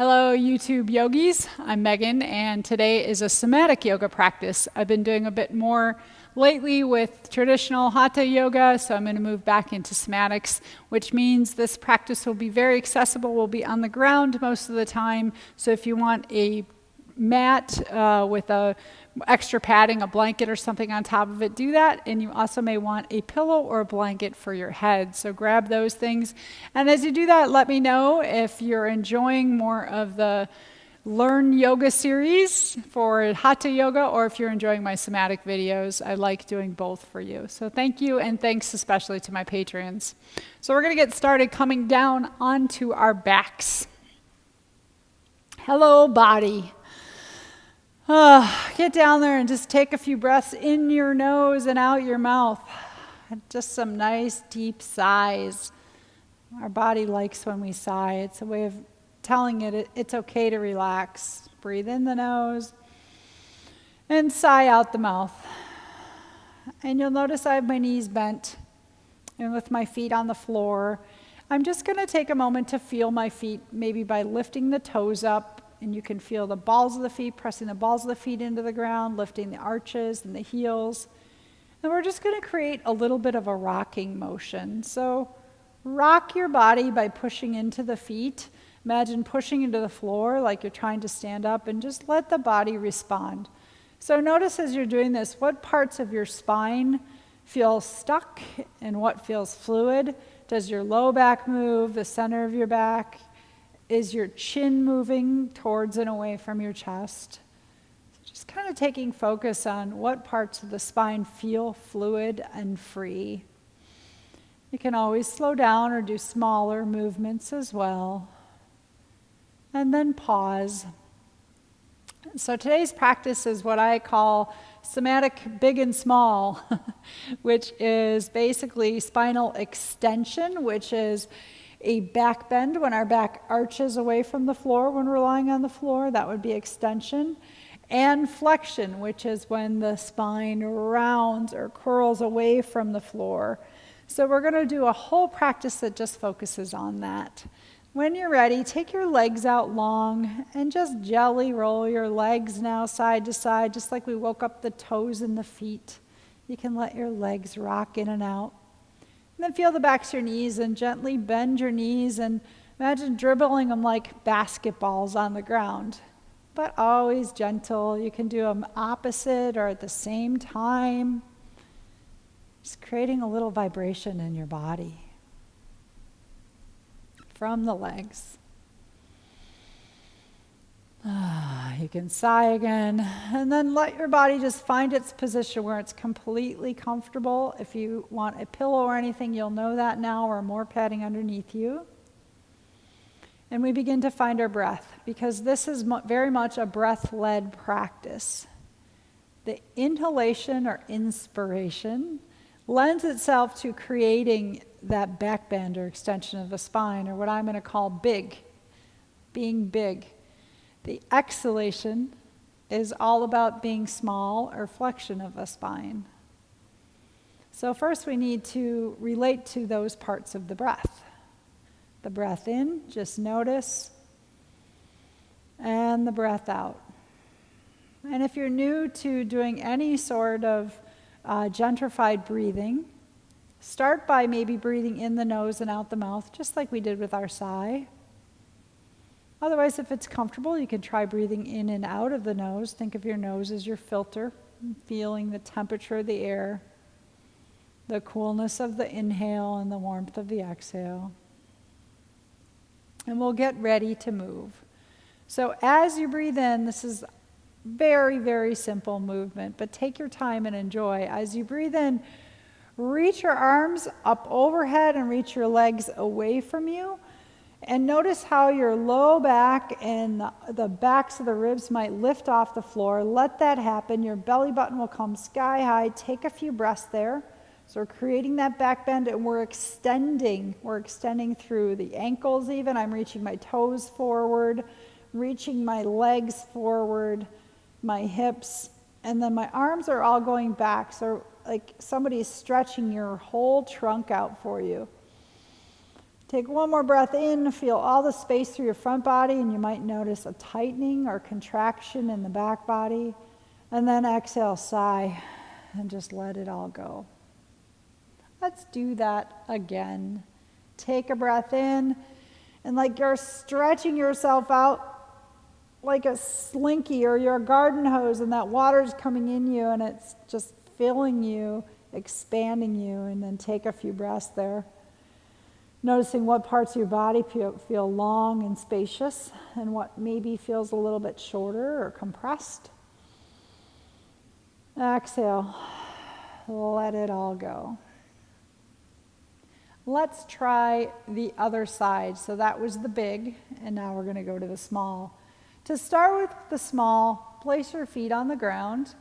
Hello, YouTube yogis. I'm Megan, and today is a somatic yoga practice. I've been doing a bit more lately with traditional hatha yoga, so I'm going to move back into somatics, which means this practice will be very accessible. We'll be on the ground most of the time, so if you want a mat with a extra padding, a blanket or something on top of it, do that. And you also may want a pillow or a blanket for your head. So grab those things. And as you do that, let me know if you're enjoying more of the Learn Yoga series for Hatha Yoga or if you're enjoying my somatic videos. I like doing both for you. So thank you, and thanks especially to my patrons. So we're going to get started coming down onto our backs. Hello, body. Get down there and just take a few breaths in your nose and out your mouth. Just some nice deep sighs. Our body likes when we sigh. It's a way of telling it it's okay to relax. Breathe in the nose and sigh out the mouth. And you'll notice I have my knees bent and with my feet on the floor. I'm just going to take a moment to feel my feet, maybe by lifting the toes up. And you can feel the balls of the feet, pressing the balls of the feet into the ground, lifting the arches and the heels. And we're just going to create a little bit of a rocking motion. So rock your body by pushing into the feet. Imagine pushing into the floor like you're trying to stand up, and just let the body respond. So notice as you're doing this, what parts of your spine feel stuck and what feels fluid. Does your low back move, the center of your back? Is your chin moving towards and away from your chest? So just kind of taking focus on what parts of the spine feel fluid and free. You can always slow down or do smaller movements as well. And then pause. So today's practice is what I call somatic big and small, which is basically spinal extension, which is a back bend when our back arches away from the floor when we're lying on the floor. That would be extension. And flexion, which is when the spine rounds or curls away from the floor. So we're going to do a whole practice that just focuses on that. When you're ready, take your legs out long and just gently roll your legs now side to side, just like we woke up the toes and the feet. You can let your legs rock in and out. And then feel the backs of your knees and gently bend your knees and imagine dribbling them like basketballs on the ground, but always gentle. You can do them opposite or at the same time. Just creating a little vibration in your body from the legs. You can sigh again, and then let your body just find its position where it's completely comfortable. If you want a pillow or anything, you'll know that now, or more padding underneath you. And we begin to find our breath, because this is very much a breath-led practice. The inhalation or inspiration lends itself to creating that back bend or extension of the spine, or what I'm going to call big, being big. The exhalation is all about being small or flexion of the spine. So first we need to relate to those parts of the breath. The breath in, just notice, and the breath out. And if you're new to doing any sort of gentrified breathing, start by maybe breathing in the nose and out the mouth, just like we did with our sigh. Otherwise, if it's comfortable, you can try breathing in and out of the nose. Think of your nose as your filter, feeling the temperature of the air, the coolness of the inhale and the warmth of the exhale. And we'll get ready to move. So as you breathe in, this is very, very simple movement, but take your time and enjoy. As you breathe in, reach your arms up overhead and reach your legs away from you. And notice how your low back and the backs of the ribs might lift off the floor. Let that happen. Your belly button will come sky high. Take a few breaths there. So we're creating that back bend, and we're extending. We're extending through the ankles even. I'm reaching my toes forward, reaching my legs forward, my hips, and then my arms are all going back. So like somebody's stretching your whole trunk out for you. Take one more breath in, feel all the space through your front body, and you might notice a tightening or contraction in the back body. And then exhale, sigh, and just let it all go. Let's do that again. Take a breath in, and like you're stretching yourself out like a slinky or your garden hose, and that water's coming in you, and it's just filling you, expanding you, and then take a few breaths there. Noticing what parts of your body feel long and spacious, and what maybe feels a little bit shorter or compressed. Exhale, let it all go. Let's try the other side. So that was the big, and now we're going to go to the small. To start with the small, place your feet on the ground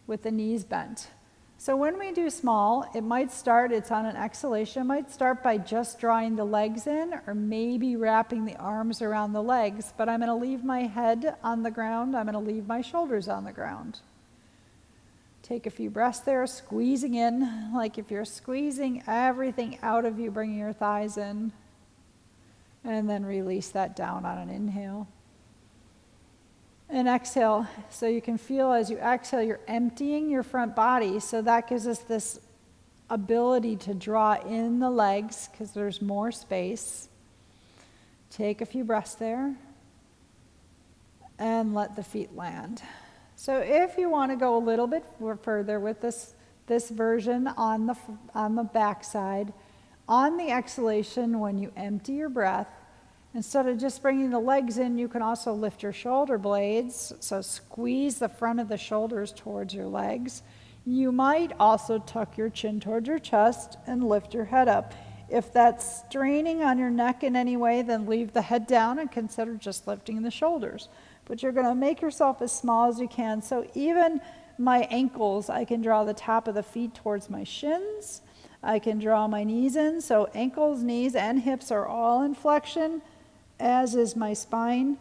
with the knees bent. So when we do small, it's on an exhalation, it might start by just drawing the legs in or maybe wrapping the arms around the legs, but I'm going to leave my head on the ground, I'm going to leave my shoulders on the ground. Take a few breaths there, squeezing in, like if you're squeezing everything out of you, bringing your thighs in, and then release that down on an inhale. And exhale, so you can feel as you exhale, you're emptying your front body. So that gives us this ability to draw in the legs because there's more space. Take a few breaths there and let the feet land. So if you want to go a little bit further with this version on the back side, on the exhalation, when you empty your breath, instead of just bringing the legs in, you can also lift your shoulder blades. So squeeze the front of the shoulders towards your legs. You might also tuck your chin towards your chest and lift your head up. If that's straining on your neck in any way, then leave the head down and consider just lifting the shoulders. But you're going to make yourself as small as you can. So even my ankles, I can draw the top of the feet towards my shins. I can draw my knees in. So ankles, knees, and hips are all in flexion, as is my spine.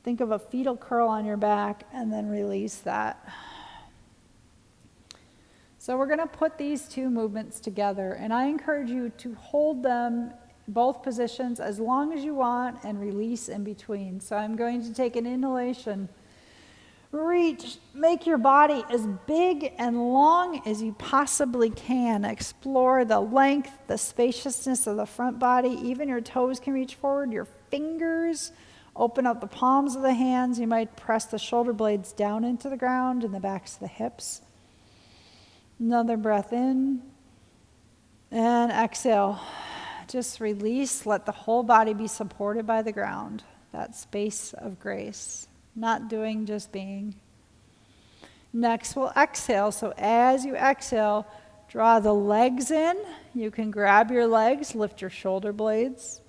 Think of a fetal curl on your back and then release that. So we're going to put these two movements together, and I encourage you to hold them both positions as long as you want and release in between. So I'm going to take an inhalation. Reach, make your body as big and long as you possibly can. Explore the length, the spaciousness of the front body. Even your toes can reach forward, your fingers. Open up the palms of the hands. You might press the shoulder blades down into the ground and the backs of the hips. Another breath in. And exhale. Just release. Let the whole body be supported by the ground. That space of grace. Not doing, just being. Next, we'll exhale. So as you exhale, draw the legs in. You can grab your legs, lift your shoulder blades.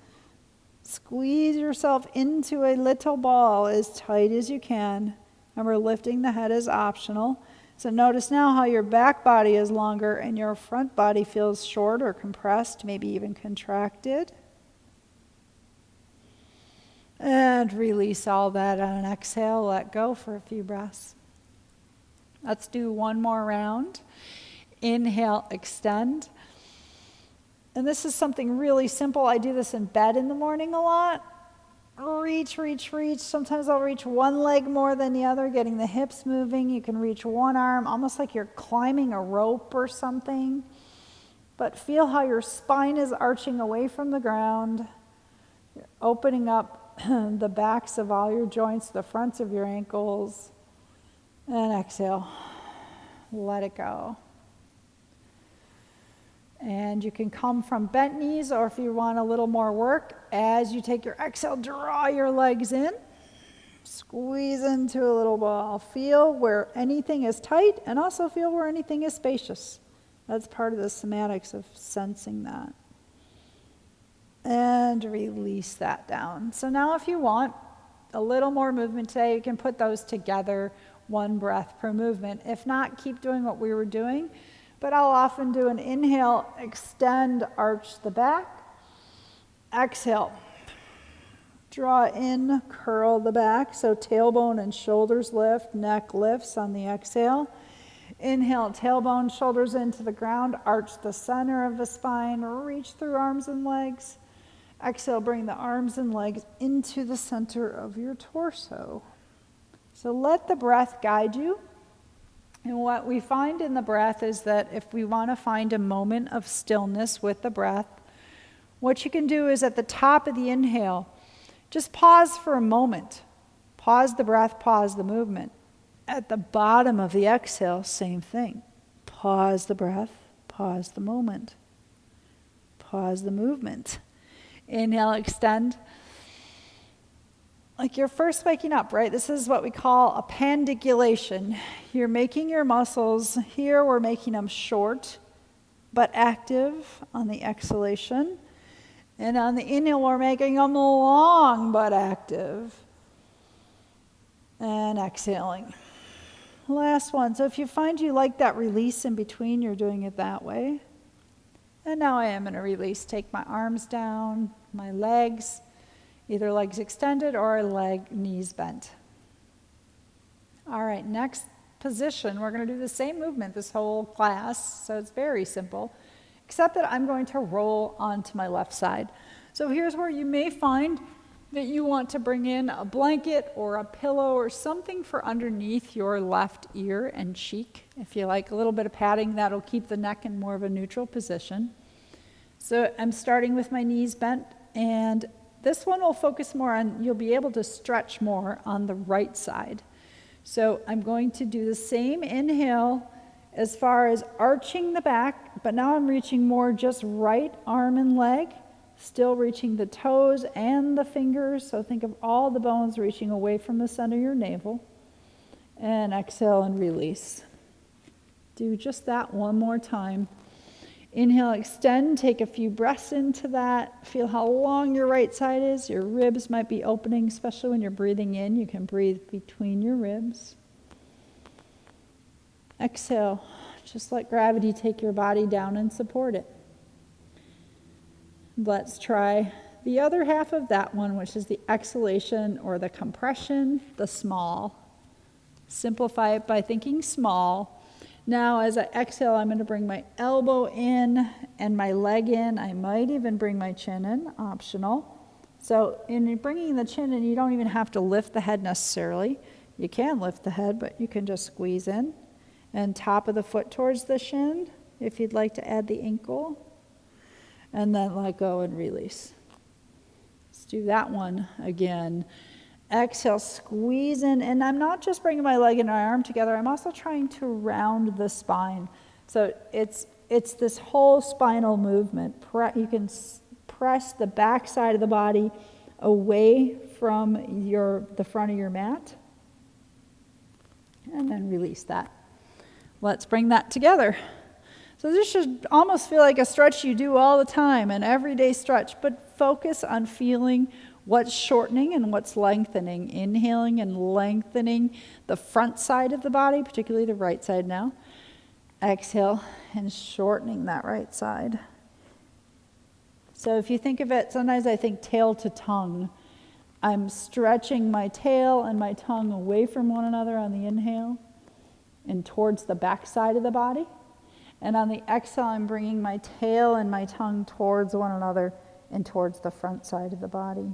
Squeeze yourself into a little ball as tight as you can. Remember, lifting the head is optional. So notice now how your back body is longer and your front body feels short or compressed, maybe even contracted. And release all that on an exhale. Let go for a few breaths. Let's do one more round. Inhale, extend. And this is something really simple. I do this in bed in the morning a lot. Reach, reach, reach. Sometimes I'll reach one leg more than the other, getting the hips moving. You can reach one arm, almost like you're climbing a rope or something. But feel how your spine is arching away from the ground. You're opening up the backs of all your joints, the fronts of your ankles. And exhale. Let it go. And you can come from bent knees, or if you want a little more work, as you take your exhale, draw your legs in. Squeeze into a little ball. Feel where anything is tight, and also feel where anything is spacious. That's part of the somatics of sensing that. And release that down. So now if you want a little more movement today, you can put those together, one breath per movement. If not, keep doing what we were doing. But I'll often do an inhale, extend, arch the back. Exhale, draw in, curl the back. So tailbone and shoulders lift, neck lifts on the exhale. Inhale, tailbone, shoulders into the ground, arch the center of the spine, reach through arms and legs. Exhale, bring the arms and legs into the center of your torso. So let the breath guide you. And what we find in the breath is that if we want to find a moment of stillness with the breath, what you can do is at the top of the inhale, just pause for a moment. Pause the breath, pause the movement. At the bottom of the exhale, same thing. Pause the breath, pause the moment. Pause the movement. Inhale, extend. Like you're first waking up, right? This is what we call a pandiculation. You're making your muscles, here we're making them short, but active on the exhalation. And on the inhale, we're making them long, but active. And exhaling. Last one. So if you find you like that release in between, you're doing it that way. And now I am going to release. Take my arms down, my legs, either legs extended or knees bent. All right, next position, we're going to do the same movement this whole class, so it's very simple, except that I'm going to roll onto my left side. So here's where you may find that you want to bring in a blanket or a pillow or something for underneath your left ear and cheek. If you like a little bit of padding, that'll keep the neck in more of a neutral position. So I'm starting with my knees bent, and this one will focus more on, you'll be able to stretch more on the right side. So I'm going to do the same inhale as far as arching the back, but now I'm reaching more just right arm and leg, still reaching the toes and the fingers. So think of all the bones reaching away from the center of your navel. And exhale and release. Do just that one more time. Inhale, extend, take a few breaths into that. Feel how long your right side is. Your ribs might be opening, especially when you're breathing in. You can breathe between your ribs. Exhale, just let gravity take your body down and support it. Let's try the other half of that one, which is the exhalation or the compression, the small. Simplify it by thinking small. Now, as I exhale, I'm going to bring my elbow in and my leg in. I might even bring my chin in, optional. So in bringing the chin in, you don't even have to lift the head necessarily. You can lift the head, but you can just squeeze in. And top of the foot towards the shin, if you'd like to add the ankle. And then let go and release. Let's do that one again. Exhale, squeeze in, and I'm not just bringing my leg and my arm together, I'm also trying to round the spine. So it's this whole spinal movement. You can press the back side of the body away from the front of your mat, and then release that. Let's bring that together. So this should almost feel like a stretch you do all the time, an everyday stretch, but focus on feeling what's shortening and what's lengthening. Inhaling and lengthening the front side of the body, particularly the right side now. Exhale and shortening that right side. So if you think of it, sometimes I think tail to tongue. I'm stretching my tail and my tongue away from one another on the inhale and towards the back side of the body. And on the exhale, I'm bringing my tail and my tongue towards one another and towards the front side of the body.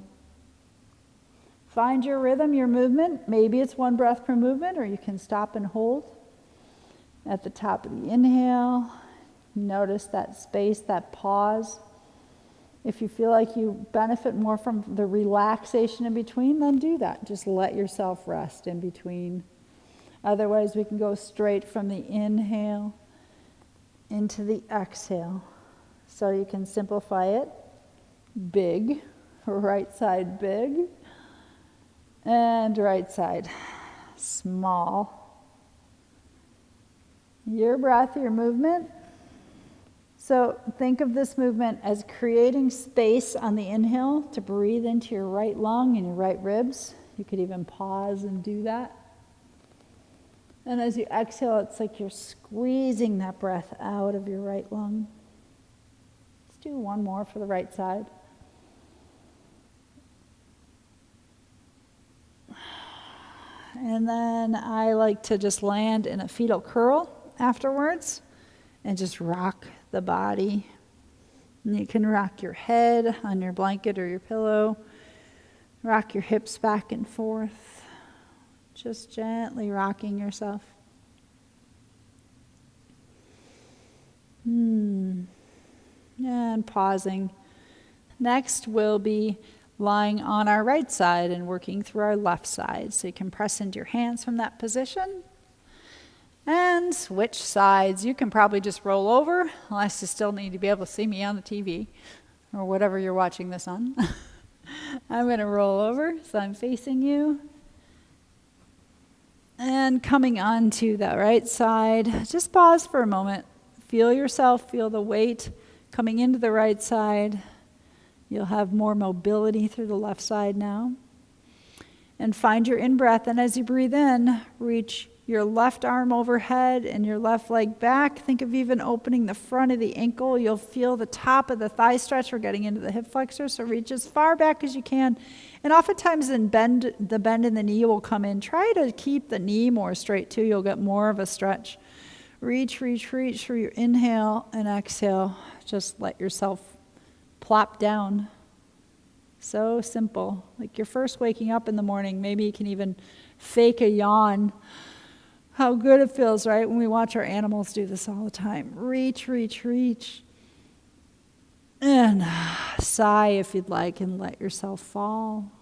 Find your rhythm, your movement. Maybe it's one breath per movement, or you can stop and hold. At the top of the inhale, notice that space, that pause. If you feel like you benefit more from the relaxation in between, then do that. Just let yourself rest in between. Otherwise, we can go straight from the inhale into the exhale. So you can simplify it. Big, right side big, and right side small. Your breath, your movement. So think of this movement as creating space on the inhale to breathe into your right lung and your right ribs. You could even pause and do that. And as you exhale, it's like you're squeezing that breath out of your right lung. Let's do one more for the right side. And then I like to just land in a fetal curl afterwards and just rock the body And you can rock your head on your blanket or your pillow. Rock your hips back and forth. Just gently rocking yourself. And pausing. Next, we'll be lying on our right side and working through our left side. So you can press into your hands from that position. And switch sides. You can probably just roll over, unless you still need to be able to see me on the TV, or whatever you're watching this on. I'm going to roll over, so I'm facing you. And coming onto the right side, just pause for a moment. Feel yourself, feel the weight coming into the right side. You'll have more mobility through the left side now. And find your in-breath, and as you breathe in, reach your left arm overhead and your left leg back. Think of even opening the front of the ankle. You'll feel the top of the thigh stretch. We're getting into the hip flexor, so reach as far back as you can. And oftentimes the bend in the knee will come in. Try to keep the knee more straight too. You'll get more of a stretch. Reach, reach, reach for your inhale and exhale. Just let yourself plop down. So simple. Like you're first waking up in the morning. Maybe you can even fake a yawn. How good it feels, right? When we watch our animals do this all the time. Reach, reach, reach. And sigh if you'd like and let yourself fall.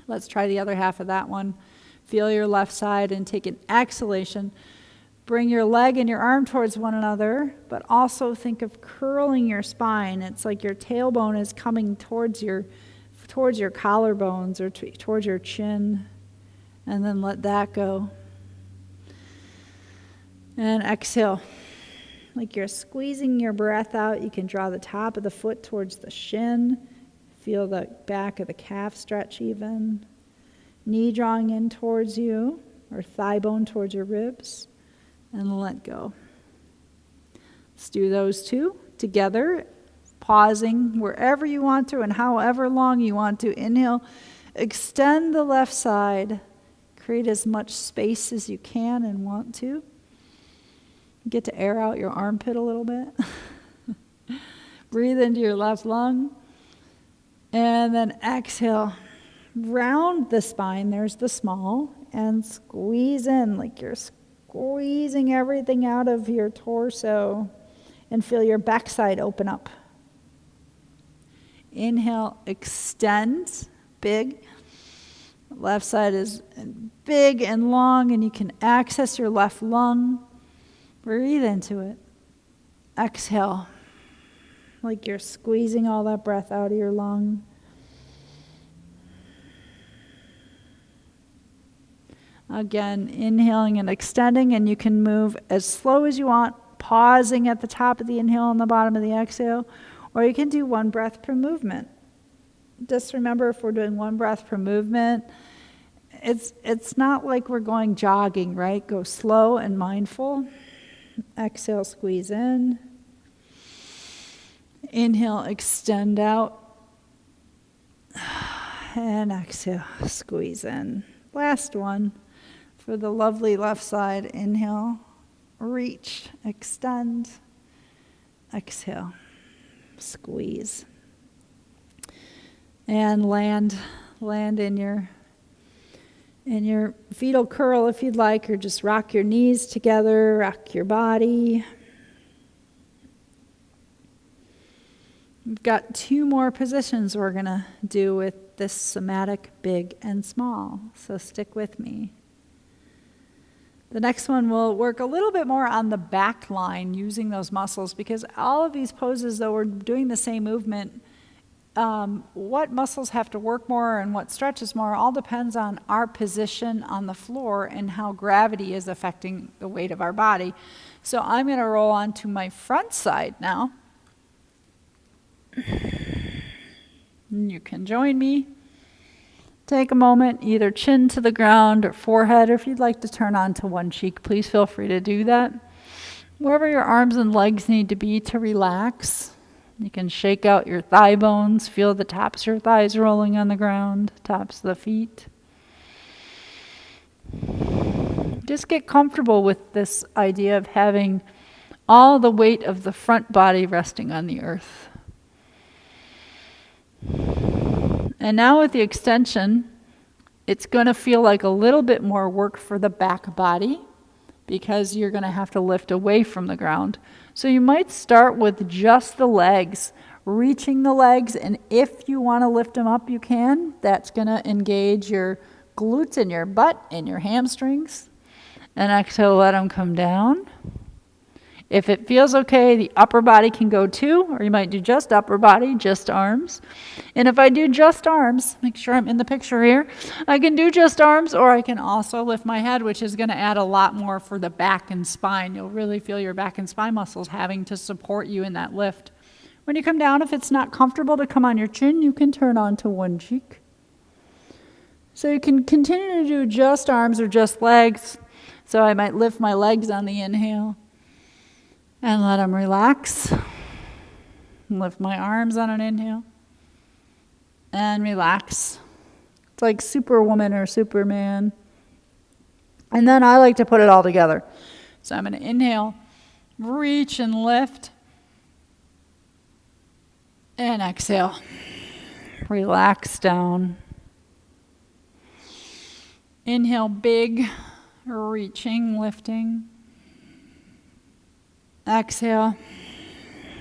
Let's try the other half of that one. Feel your left side and take an exhalation. Bring your leg and your arm towards one another, but also think of curling your spine. It's like your tailbone is coming towards your collarbones or towards your chin. And then let that go. And exhale. Like you're squeezing your breath out. You can draw the top of the foot towards the shin. Feel the back of the calf stretch even. Knee drawing in towards you, or thigh bone towards your ribs. And let go. Let's do those two together. Pausing wherever you want to and however long you want to. Inhale. Extend the left side. Create as much space as you can and want to. Get to air out your armpit a little bit. Breathe into your left lung. And then exhale. Round the spine, there's the small, and squeeze in like you're squeezing everything out of your torso. And feel your backside open up. Inhale, extend, big. Left side is big and long, and you can access your left lung. Breathe into it. Exhale, like you're squeezing all that breath out of your lung. Again, inhaling and extending, and you can move as slow as you want, pausing at the top of the inhale and the bottom of the exhale, or you can do one breath per movement. Just remember, if we're doing one breath per movement, it's not like we're going jogging, right? Go slow and mindful. Exhale, squeeze in. Inhale, extend out. And exhale, squeeze in. Last one for the lovely left side. Inhale, reach, extend. Exhale, squeeze. And land in your fetal curl if you'd like, or just rock your knees together, rock your body. We've got two more positions we're going to do with this somatic big and small, so stick with me. The next one will work a little bit more on the back line using those muscles, because all of these poses, though we're doing the same movement, what muscles have to work more and what stretches more all depends on our position on the floor and how gravity is affecting the weight of our body. So I'm going to roll onto my front side now. And you can join me. Take a moment, either chin to the ground or forehead, or if you'd like to turn on to one cheek, please feel free to do that. Wherever your arms and legs need to be to relax. You can shake out your thigh bones, feel the tops of your thighs rolling on the ground, tops of the feet. Just get comfortable with this idea of having all the weight of the front body resting on the earth. And now with the extension, it's going to feel like a little bit more work for the back body because you're going to have to lift away from the ground. So you might start with just the legs, reaching the legs, and if you want to lift them up, you can. That's going to engage your glutes and your butt and your hamstrings. And exhale, let them come down. If it feels okay, the upper body can go too, or you might do just upper body, just arms. And if I do just arms, make sure I'm in the picture here, I can do just arms, or I can also lift my head, which is going to add a lot more for the back and spine. You'll really feel your back and spine muscles having to support you in that lift. When you come down, if it's not comfortable to come on your chin, you can turn on to one cheek. So you can continue to do just arms or just legs. So I might lift my legs on the inhale and let them relax. Lift my arms on an inhale and relax. It's like Superwoman or Superman. And then I like to put it all together. So I'm going to inhale, reach and lift, and exhale. Relax down. Inhale, big, reaching, lifting. Exhale,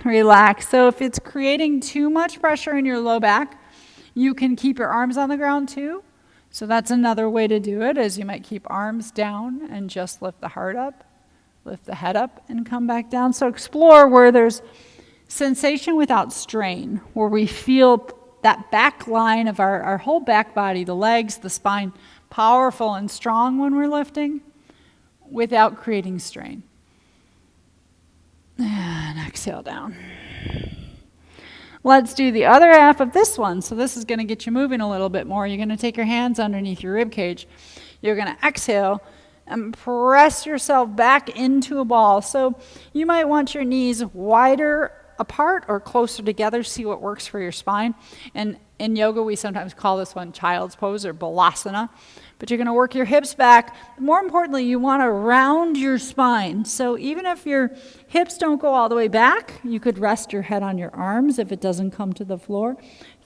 relax. So if it's creating too much pressure in your low back, you can keep your arms on the ground too. So that's another way to do it, is you might keep arms down and just lift the heart up, lift the head up, and come back down. So explore where there's sensation without strain, where we feel that back line of our whole back body, the legs, the spine, powerful and strong when we're lifting without creating strain. And exhale down. Let's do the other half of this one. So this is going to get you moving a little bit more. You're going to take your hands underneath your rib cage. You're going to exhale and press yourself back into a ball. So you might want your knees wider apart or closer together. See what works for your spine. And in yoga, we sometimes call this one child's pose or balasana. But you're going to work your hips back. More importantly, you want to round your spine. So even if your hips don't go all the way back, you could rest your head on your arms if it doesn't come to the floor.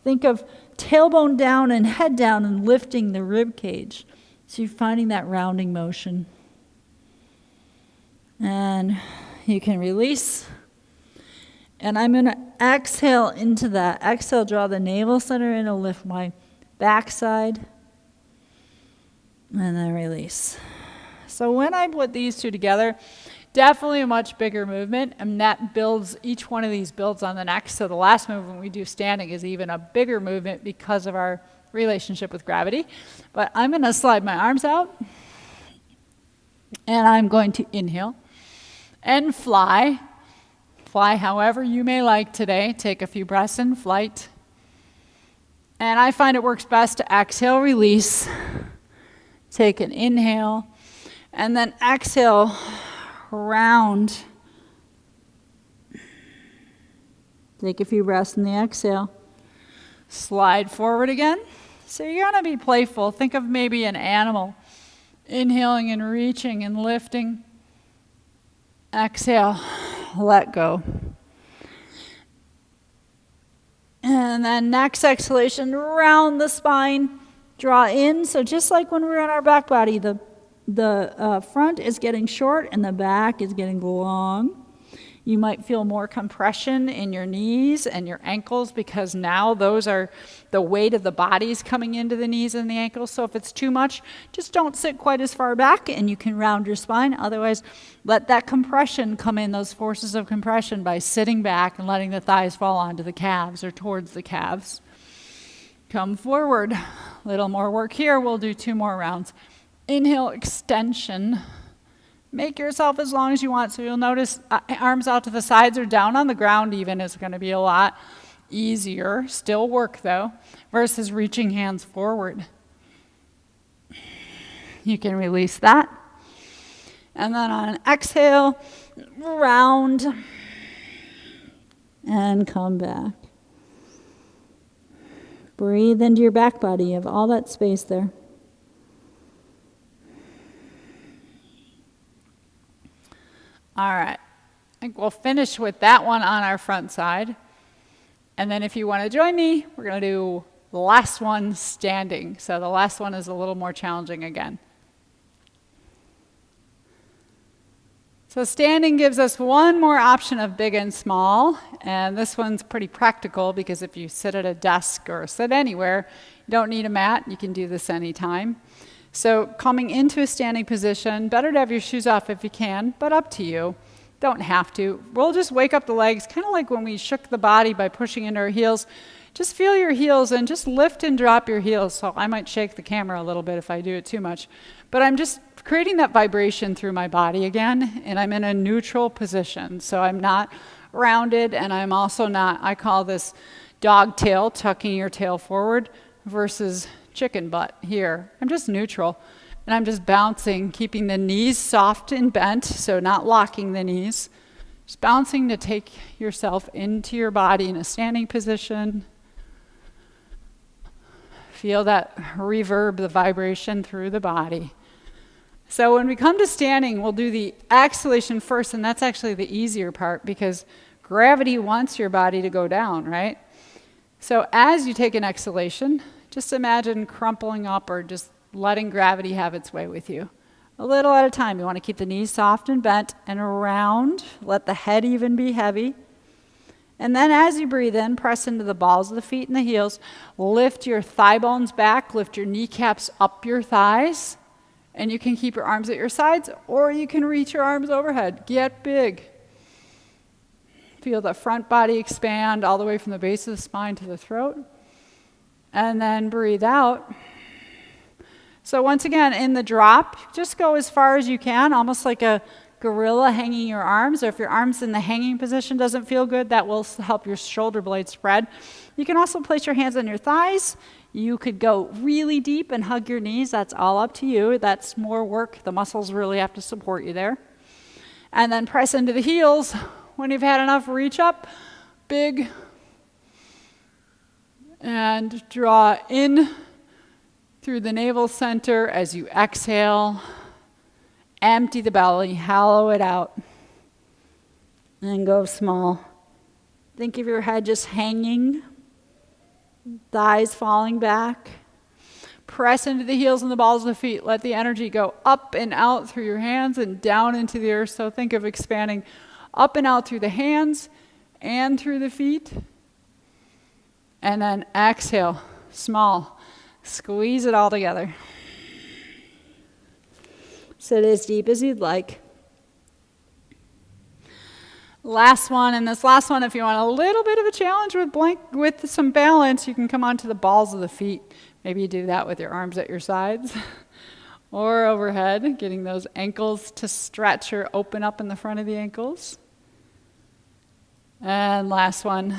Think of tailbone down and head down and lifting the rib cage. So you're finding that rounding motion. And you can release. And I'm going to exhale into that. Exhale, draw the navel center in and lift my backside. And then release. So when I put these two together, definitely a much bigger movement, and that builds, each one of these builds on the next. So the last movement we do standing is even a bigger movement because of our relationship with gravity. But I'm going to slide my arms out, and I'm going to inhale and fly. Fly however you may like today. Take a few breaths in flight. And I find it works best to exhale, release. Take an inhale, and then exhale, round. Take a few breaths in the exhale. Slide forward again. So you're going to be playful. Think of maybe an animal. Inhaling and reaching and lifting. Exhale, let go. And then next exhalation, round the spine. Draw in, so just like when we're on our back body, the front is getting short and the back is getting long. You might feel more compression in your knees and your ankles because now those are the weight of the body's coming into the knees and the ankles. So if it's too much, just don't sit quite as far back and you can round your spine. Otherwise, let that compression come in, those forces of compression, by sitting back and letting the thighs fall onto the calves or towards the calves. Come forward. A little more work here. We'll do 2 more rounds. Inhale, extension. Make yourself as long as you want. So you'll notice arms out to the sides or down on the ground even is going to be a lot easier. Still work though, versus reaching hands forward. You can release that. And then on an exhale, round and come back. Breathe into your back body. You have all that space there. All right. think we'll finish with that one on our front side. And then if you want to join me, we're going to do the last one standing. So the last one is a little more challenging again. So standing gives us one more option of big and small, and this one's pretty practical because if you sit at a desk or sit anywhere, you don't need a mat. You can do this anytime. So coming into a standing position, better to have your shoes off if you can, but up to you. Don't have to. We'll just wake up the legs, kind of like when we shook the body by pushing into our heels. Just feel your heels and just lift and drop your heels. So I might shake the camera a little bit if I do it too much. But I'm just creating that vibration through my body again, and I'm in a neutral position. So I'm not rounded, and I'm also not, I call this dog tail, tucking your tail forward, versus chicken butt here. I'm just neutral, and I'm just bouncing, keeping the knees soft and bent, so not locking the knees. Just bouncing to take yourself into your body in a standing position. Feel that reverb, the vibration through the body. So when we come to standing, we'll do the exhalation first, and that's actually the easier part because gravity wants your body to go down, right? So as you take an exhalation, just imagine crumpling up or just letting gravity have its way with you. A little at a time. You want to keep the knees soft and bent and around. Let the head even be heavy. And then as you breathe in, press into the balls of the feet and the heels. Lift your thigh bones back. Lift your kneecaps up your thighs. And you can keep your arms at your sides, or you can reach your arms overhead. Get big. Feel the front body expand all the way from the base of the spine to the throat. And then breathe out. So once again, in the drop, just go as far as you can, almost like a gorilla hanging your arms. Or if your arms in the hanging position doesn't feel good, that will help your shoulder blades spread. You can also place your hands on your thighs. You could go really deep and hug your knees. That's all up to you. That's more work. The muscles really have to support you there. And then press into the heels. When you've had enough, reach up, big, and draw in through the navel center as you exhale. Empty the belly, hollow it out, and go small. Think of your head just hanging, thighs falling back. Press into the heels and the balls of the feet. Let the energy go up and out through your hands and down into the earth. So think of expanding up and out through the hands and through the feet. And then exhale, small. Squeeze it all together. Sit as deep as you'd like. Last one, and this last one, if you want a little bit of a challenge with some balance, you can come onto the balls of the feet. Maybe you do that with your arms at your sides or overhead, getting those ankles to stretch or open up in the front of the ankles. And last one,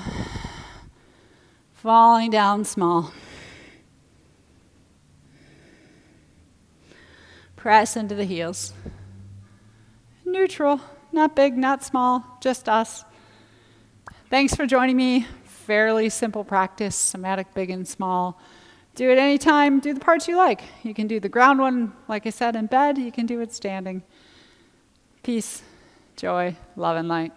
falling down small. Press into the heels. Neutral, not big, not small, just us. Thanks for joining me. Fairly simple practice, somatic big and small. Do it anytime, do the parts you like. You can do the ground one, like I said, in bed. You can do it standing. Peace, joy, love, and light.